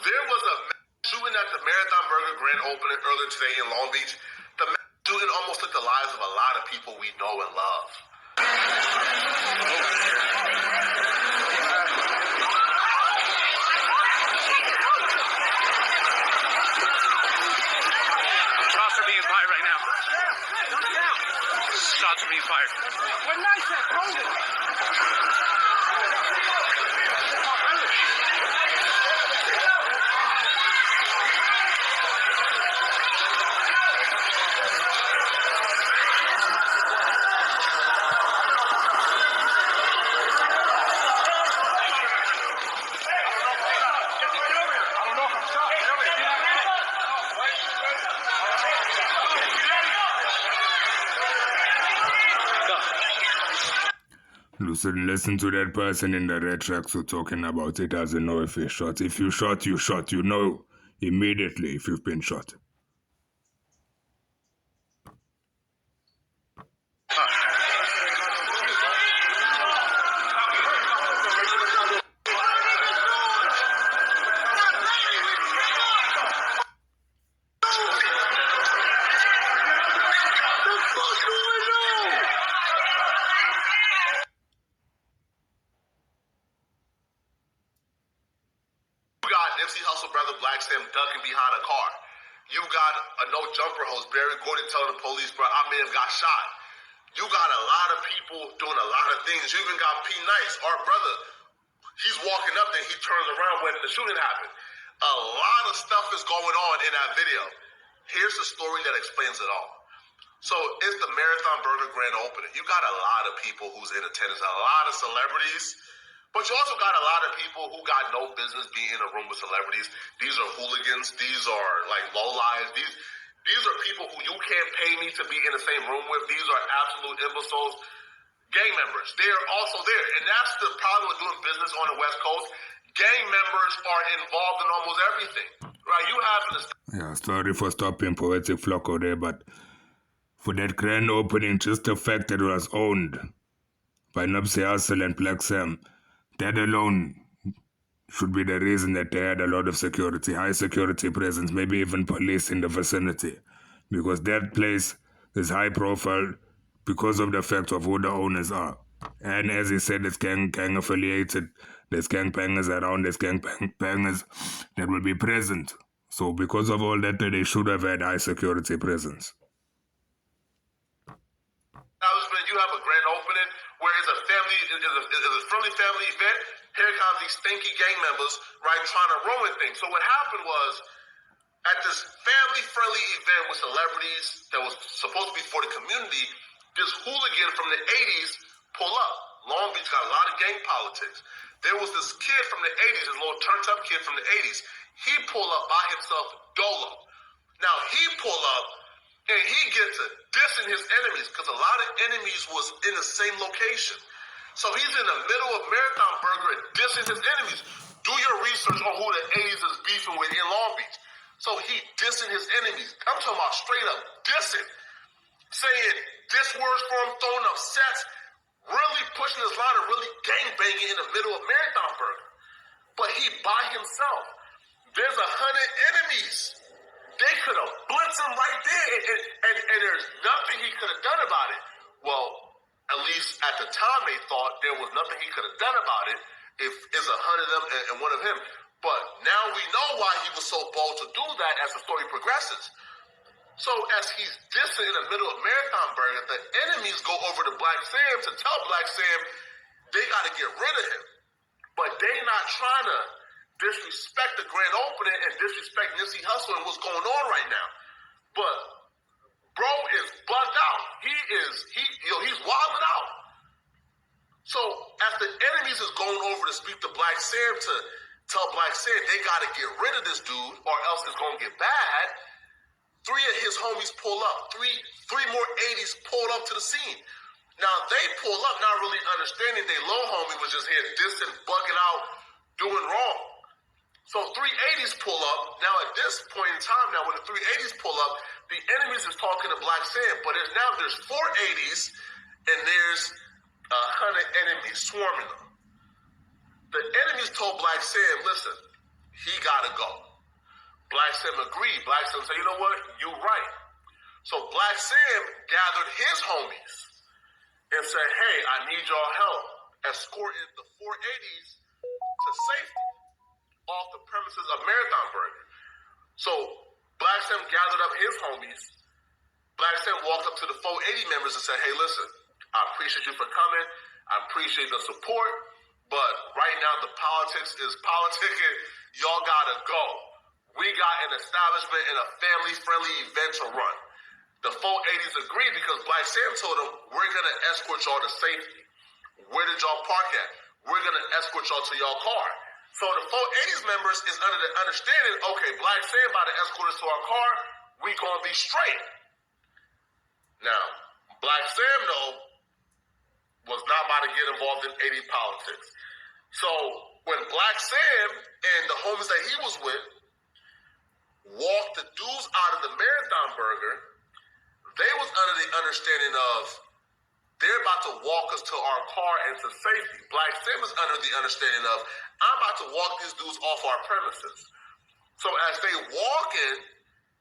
There was a shooting at the Marathon Burger grand opening earlier today in Long Beach. The shooting almost took the lives of a lot of people we know and love. Shots are being fired right now. Shots are being fired. What nice that, hold it. Listen to that person in the red tracksuit talking about it doesn't know if he shot. If you shot, you shot. You know immediately if you've been shot. Nipsey Hussle brother Black Sam ducking behind a car. You got a no jumper host, Barry Gordon, telling the police, bro, I may have got shot. You got a lot of people doing a lot of things. You even got P. Nice, our brother. He's walking up there, he turns around when the shooting happened. A lot of stuff is going on in that video. Here's the story that explains it all. So it's the Marathon Burger grand opening. You got a lot of people who's in attendance, a lot of celebrities. But you also got a lot of people who got no business being in a room with celebrities. These are hooligans. These are like lowlives. These are people who you can't pay me to be in the same room with. These are absolute imbeciles. Gang members. They're also there. And that's the problem with doing business on the West Coast. Gang members are involved in almost everything. Right? You have to... Yeah, sorry for stopping Poetic Flocko there, but for that grand opening, just the fact that it was owned by Nipsey Hussle and Black Sam, that alone should be the reason that they had a lot of security, high security presence, maybe even police in the vicinity. Because that place is high profile because of the fact of who the owners are. And as he said, it's gang affiliated. There's gang bangers around, there's gang bangers that will be present. So because of all that, they should have had high security presence. You have a grand opening where it's a family, it's a friendly family event. Here comes these stinky gang members, right, trying to ruin things. So what happened was, at this family-friendly event with celebrities that was supposed to be for the community, this hooligan from the 80s pull up. Long Beach got a lot of gang politics. There was this kid from the 80s, this little turned-up kid from the 80s. He pull up by himself, dolo. Now, he pull up, and he gets to dissing his enemies because a lot of enemies was in the same location. So he's in the middle of Marathon Burger and dissing his enemies. Do your research on who the 80s is beefing with in Long Beach. So he dissing his enemies. I'm talking about straight up dissing. Saying diss words for him, throwing up sets, really pushing his line and really gangbanging in the middle of Marathon Burger. But he by himself. There's 100 enemies. They could have blitzed him right there, and there's nothing he could have done about it. Well, at least at the time they thought there was nothing he could have done about it if it's 100 of them and one of him. But now we know why he was so bold to do that as the story progresses. So as he's dissing in the middle of Marathon Burger, the enemies go over to Black Sam to tell Black Sam they got to get rid of him. But they not trying to disrespect the grand opening and disrespect Nipsey Hussle and what's going on right now. But bro is bugged out. He's wilding out. So as the enemies is going over to speak to Black Sam to tell Black Sam they got to get rid of this dude or else it's going to get bad, 3 of his homies pull up. Three more 80s pull up to the scene. Now they pull up not really understanding they low homie was just here dissing, bugging out, doing wrong. So 380s pull up. Now at this point in time, now when the 380s pull up, the enemies is talking to Black Sam, but there's 480s and there's 100 enemies swarming them. The enemies told Black Sam, listen, he gotta go. Sam agreed. Black Sam said, you know what? You're right. So Black Sam gathered his homies and said, hey, I need y'all help escorting the 480s to safety off the premises of Marathon Burger. So Black Sam gathered up his homies. Black Sam walked up to the 480 members and said, hey, listen, I appreciate you for coming. I appreciate the support. But right now the politics is politicking. Y'all gotta go. We got an establishment and a family-friendly event to run. The 480s agreed because Black Sam told them, we're gonna escort y'all to safety. Where did y'all park at? We're gonna escort y'all to y'all car. So the 480s members is under the understanding, okay, Black Sam about to escort us to our car, we gonna be straight. Now, Black Sam, though, was not about to get involved in 80 politics. So when Black Sam and the homies that he was with walked the dudes out of the Marathon Burger, they was under the understanding of they're about to walk us to our car and to safety. Black Sam is under the understanding of I'm about to walk these dudes off our premises. So as they walk in,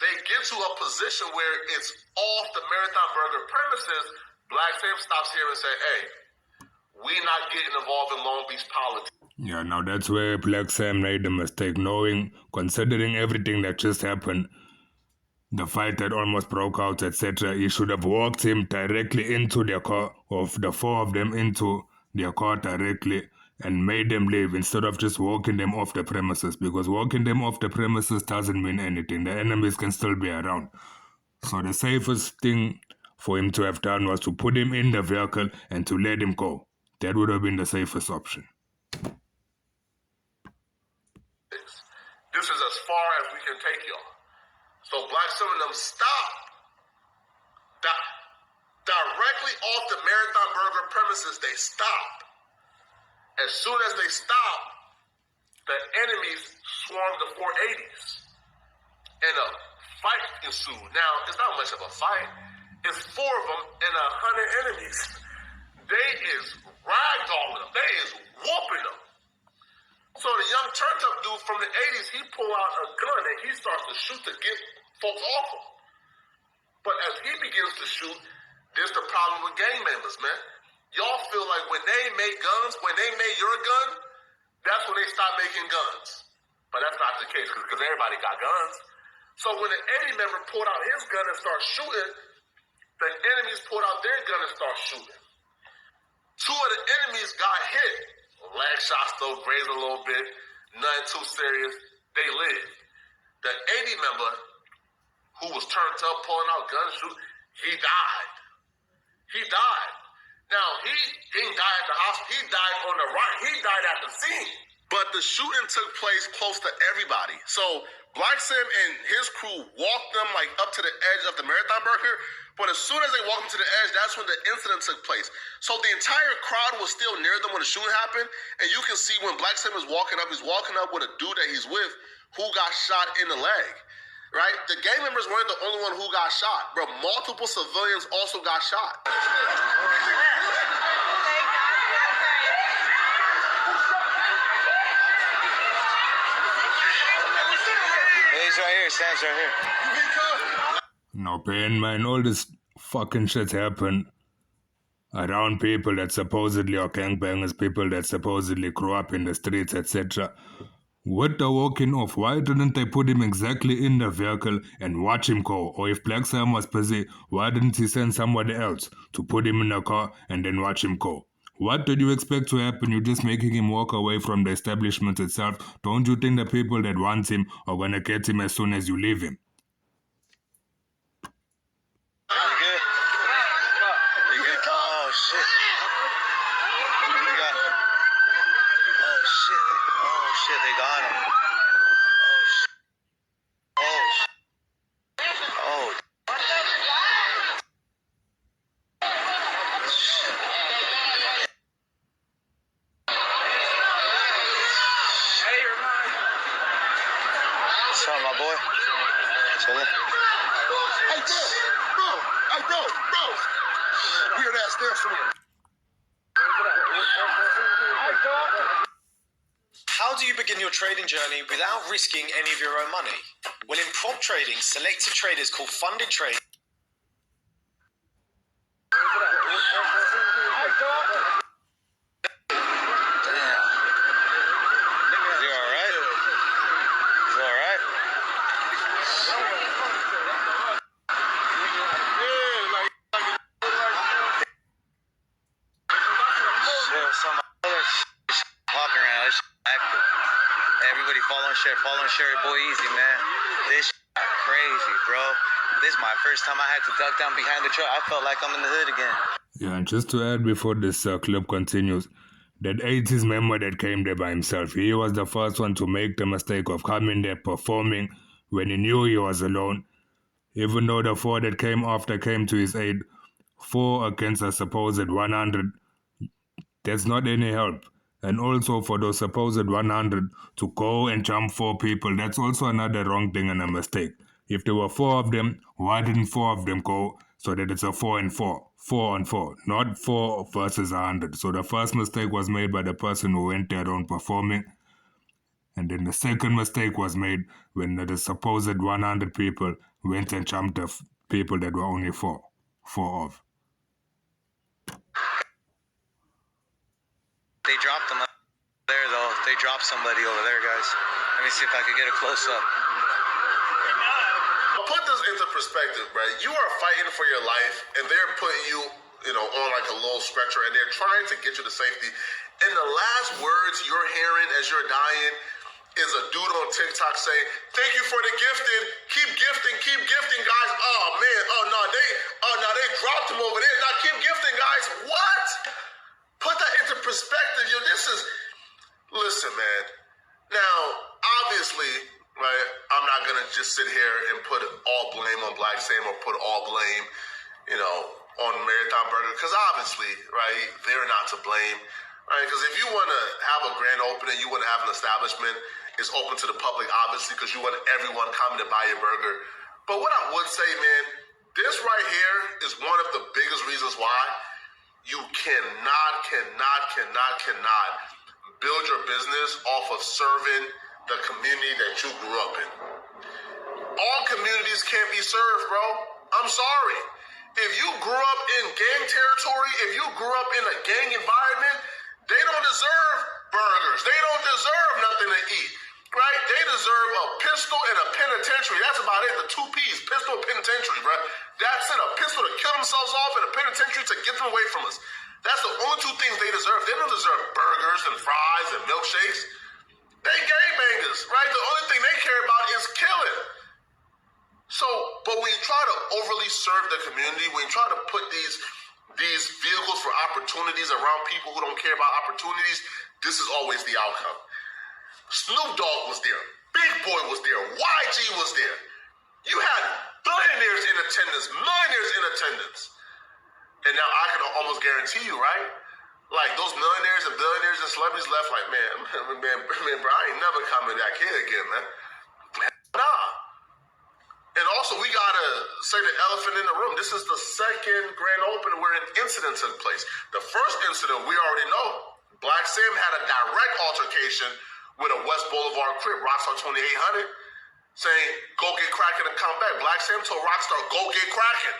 they get to a position where it's off the Marathon Burger premises. Black Sam stops here and say, hey, we not getting involved in Long Beach politics. Yeah, now that's where Black Sam made the mistake, considering everything that just happened, the fight that almost broke out, etc. He should have walked him directly into their car, of the four of them into their car directly, and made them leave instead of just walking them off the premises, because walking them off the premises doesn't mean anything. The enemies can still be around. So the safest thing for him to have done was to put him in the vehicle and to let him go. That would have been the safest option. This is as far as we can take y'all. So Black Sam and them stop directly off the Marathon Burger premises. They stop. As soon as they stop, the enemies swarmed the 480s. And a fight ensued. Now, it's not much of a fight. It's 4 of them and 100 enemies. They is ragdolling them. They is whooping them. So the young turned-up dude from the 80s, he pull out a gun and he starts to shoot to get folks off him. But as he begins to shoot, there's the problem with gang members, man. Y'all feel like when they make guns, when they made your gun, that's when they stop making guns. But that's not the case because everybody got guns. So when the 80 member pulled out his gun and started shooting, the enemies pulled out their gun and started shooting. 2 of the enemies got hit. Leg shots though, grazed a little bit. Nothing too serious. They lived. The 80 member who was turned up, pulling out guns, shooting, he died. He died. Now, he didn't die at the hospital. He died on the right. He died at the scene. But the shooting took place close to everybody. So Black Sam and his crew walked them like up to the edge of the Marathon Burger. But as soon as they walked them to the edge, that's when the incident took place. So the entire crowd was still near them when the shooting happened. And you can see when Black Sam is walking up, he's walking up with a dude that he's with who got shot in the leg. Right? The gang members weren't the only one who got shot. Bro, multiple civilians also got shot. He's right here. Sam's right here. Now, bear in mind, all this fucking shit happened around people that supposedly are gangbangers, people that supposedly grew up in the streets, etc. With the walking off, why didn't they put him exactly in the vehicle and watch him go? Or if Black Sam was busy, why didn't he send somebody else to put him in the car and then watch him go? What did you expect to happen? You're just making him walk away from the establishment itself. Don't you think the people that want him are gonna get him as soon as you leave him? You good? You good? Oh, shit. We got... Oh, shit. Oh, shit. They got him. Oh, shit. Oh, shit. Oh, what's up, my boy? Chillin'? Hey, bro. Weird ass there for me. How do you begin your trading journey without risking any of your own money? Well, in prop trading, selected traders called funded traders. Everybody follow and share it, boy, easy, man. This crazy, bro. This is my first time I had to duck down behind the truck. I felt like I'm in the hood again. Yeah, and just to add before this clip continues, that 80s member that came there by himself, he was the first one to make the mistake of coming there performing when he knew he was alone. Even though the 4 that came after came to his aid, 4 against a supposed 100, that's not any help. And also for those supposed 100 to go and jump 4 people, that's also another wrong thing and a mistake. If there were 4 of them, why didn't 4 of them go so that it's a 4 and 4? 4 on 4, not 4 versus 100. So the first mistake was made by the person who went there on performing. And then the second mistake was made when the supposed 100 people went and jumped the people that were only 4 of. They dropped them up there, though. They dropped somebody over there, guys. Let me see if I can get a close-up. Put this into perspective, right? You are fighting for your life, and they're putting you, on like a little stretcher, and they're trying to get you to safety. And the last words you're hearing as you're dying is a dude on TikTok saying, "Thank you for the gifting. Keep gifting, guys." Oh man, they dropped him over there. Now keep gifting, guys. What? Put that into perspective, Listen, man. Now, obviously, right, I'm not gonna just sit here and put all blame on Black Sam or put all blame, on Marathon Burger, because obviously, right, they're not to blame, right? Because if you want to have a grand opening, you want to have an establishment, it's open to the public, obviously, because you want everyone coming to buy your burger. But what I would say, man, this right here is one of the biggest reasons why you cannot build your business off of serving the community that you grew up in. All communities can't be served, bro. I'm sorry. If you grew up in gang territory, if you grew up in a gang environment, they don't deserve burgers. They don't deserve nothing to eat, right? They deserve a pistol and a penitentiary. That's about it, the 2 P's, pistol and penitentiary, bro. That's it, a pistol to kill themselves off and a penitentiary to get them away from us. That's the only 2 things they deserve. They don't deserve burgers and fries and milkshakes. They gangbangers, right? The only thing they care about is killing. So, but when you try to overly serve the community, when you try to put these vehicles for opportunities around people who don't care about opportunities, this is always the outcome. Snoop Dogg was there. Big Boy was there. YG was there. You had billionaires in attendance, millionaires in attendance. And now I can almost guarantee you, right? Like those millionaires and billionaires and celebrities left like, man, bro, I ain't never coming back here again, man. Nah. And also, we gotta say the elephant in the room. This is the second grand opening where an incident took place. The first incident, we already know. Black Sam had a direct altercation with a West Boulevard Crip, Rockstar 2800, saying, "Go get cracking and come back." Black Sam told Rockstar, "Go get cracking.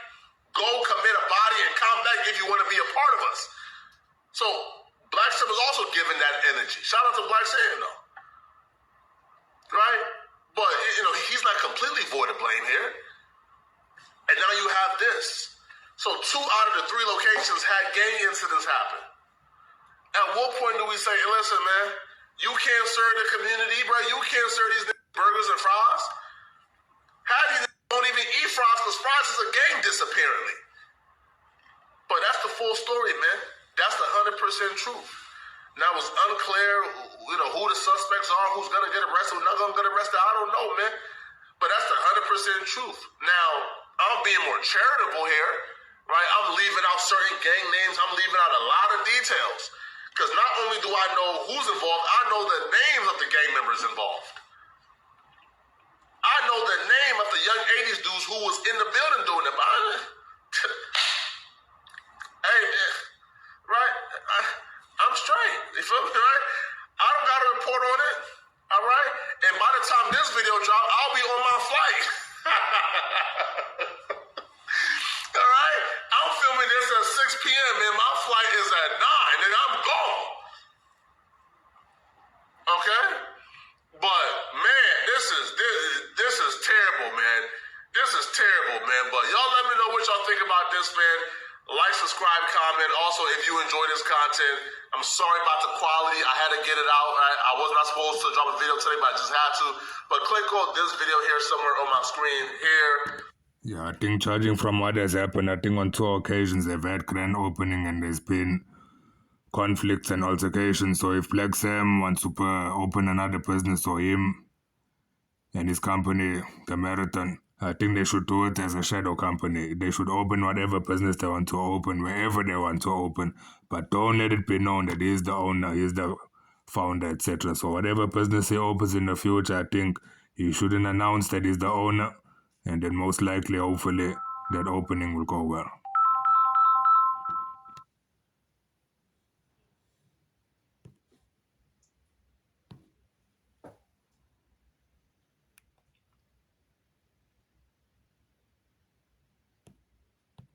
Go commit a body and come back if you want to be a part of us." So Black Sam was also given that energy. Shout out to Black Sam, though. Right? But, he's not completely void of blame here. And now you have this. So 2 out of the 3 locations had gang incidents happen. At what point do we say, hey, listen, man, you can't serve the community, bro. You can't serve these burgers and fries. Half these don't even eat fries because fries is a gang disapparently. But that's the full story, man. That's the 100% truth. Now it's unclear, who the suspects are, who's gonna get arrested, who's not gonna get arrested. I don't know, man. But that's the 100% truth. Now, I'm being more charitable here, right? I'm leaving out certain gang names. I'm leaving out a lot of details. Because not only do I know who's involved, I know the names of the gang members involved. I know the name of the young 80s dudes who was in the building doing it. Hey, man, right? I'm straight. You feel me, right? I don't got a report on it. All this, man, like, subscribe, comment. Also, if you enjoy this content, I'm sorry about the quality. I had to get it out. I was not supposed to drop a video today, but I just had to. But click on this video here somewhere on my screen here. Yeah, I think judging from what has happened, I think on 2 occasions they've had grand opening and there's been conflicts and altercations. So if Black Sam wants to open another business for him and his company, the Marathon, I think they should do it as a shadow company. They should open whatever business they want to open, wherever they want to open, but don't let it be known that he's the owner, he's the founder, etc. So whatever business he opens in the future, I think he shouldn't announce that he's the owner, and then most likely, hopefully, that opening will go well.